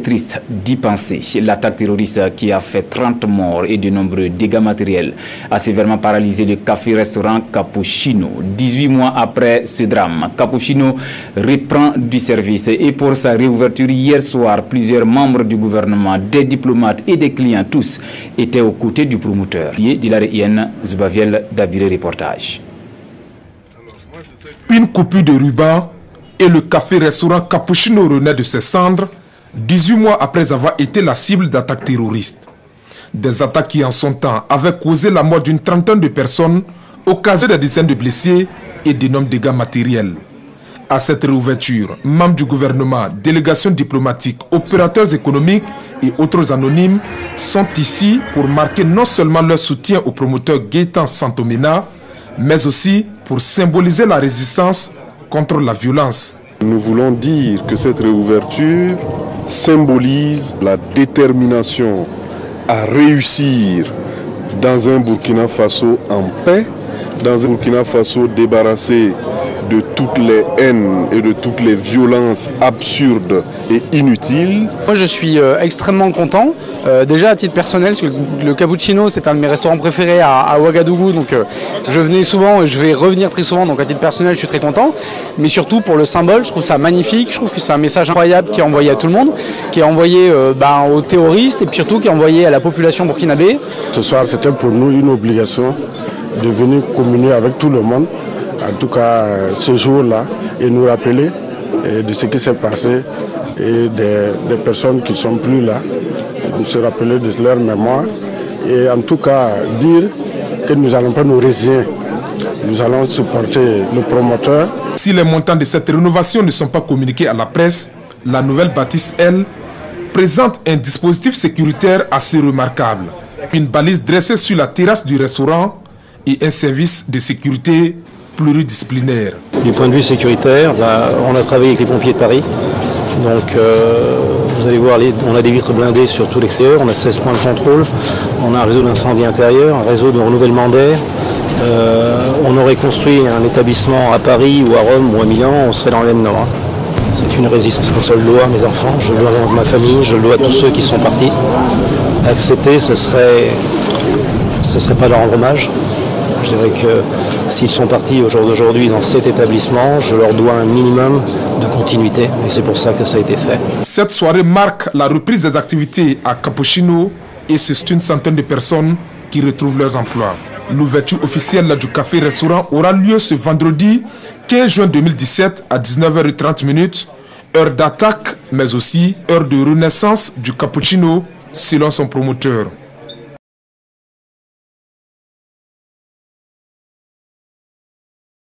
triste d'y penser. L'attaque terroriste qui a fait 30 morts et de nombreux dégâts matériels a sévèrement paralysé le café-restaurant Cappuccino. 18 mois après ce drame, Cappuccino reprend du service et pour sa réouverture hier soir, plusieurs membres du gouvernement, des diplomates et des clients, tous étaient aux côtés du promoteur. Dilare-Ien, Zubaviel, Dabiré, reportage. Une coupure de ruban et le café-restaurant Cappuccino renaît de ses cendres 18 mois après avoir été la cible d'attaques terroristes. Des attaques qui en son temps avaient causé la mort d'une trentaine de personnes, occasionné des dizaines de blessés et d'énormes dégâts matériels. À cette réouverture, membres du gouvernement, délégations diplomatiques, opérateurs économiques et autres anonymes sont ici pour marquer non seulement leur soutien au promoteur Gaëtan Santomena, mais aussi pour symboliser la résistance contre la violence. Nous voulons dire que cette réouverture symbolise la détermination à réussir dans un Burkina Faso en paix, dans un Burkina Faso débarrassé de toutes les haines et de toutes les violences absurdes et inutiles. Moi je suis extrêmement content, déjà à titre personnel, parce que le Cappuccino c'est un de mes restaurants préférés à Ouagadougou, donc je venais souvent et je vais revenir très souvent, donc à titre personnel je suis très content, mais surtout pour le symbole, je trouve ça magnifique, je trouve que c'est un message incroyable qui est envoyé à tout le monde, qui est envoyé aux terroristes et puis surtout qui est envoyé à la population burkinabé. Ce soir c'était pour nous une obligation de venir communier avec tout le monde, en tout cas ce jour-là, et nous rappeler de ce qui s'est passé et des personnes qui ne sont plus là, nous se rappeler de leur mémoire et en tout cas dire que nous n'allons pas nous résigner, nous allons supporter le promoteur. Si les montants de cette rénovation ne sont pas communiqués à la presse, la nouvelle bâtisse, elle, présente un dispositif sécuritaire assez remarquable. Une balise dressée sur la terrasse du restaurant et un service de sécurité pluridisciplinaire. Du point de vue sécuritaire, on a travaillé avec les pompiers de Paris. Donc vous allez voir, on a des vitres blindées sur tout l'extérieur, on a 16 points de contrôle, on a un réseau d'incendie intérieur, un réseau de renouvellement d'air. On aurait construit un établissement à Paris ou à Rome ou à Milan, on serait dans l'aile nord. C'est une résistance, je le dois à mes enfants, je le dois à ma famille, je le dois à tous ceux qui sont partis. Accepter, ce serait pas leur rendre hommage. Je dirais que s'ils sont partis au jour d'aujourd'hui dans cet établissement, je leur dois un minimum de continuité et c'est pour ça que ça a été fait. Cette soirée marque la reprise des activités à Cappuccino et c'est une centaine de personnes qui retrouvent leurs emplois. L'ouverture officielle du café-restaurant aura lieu ce vendredi 15 juin 2017 à 19h30, heure d'attaque mais aussi heure de renaissance du Cappuccino selon son promoteur.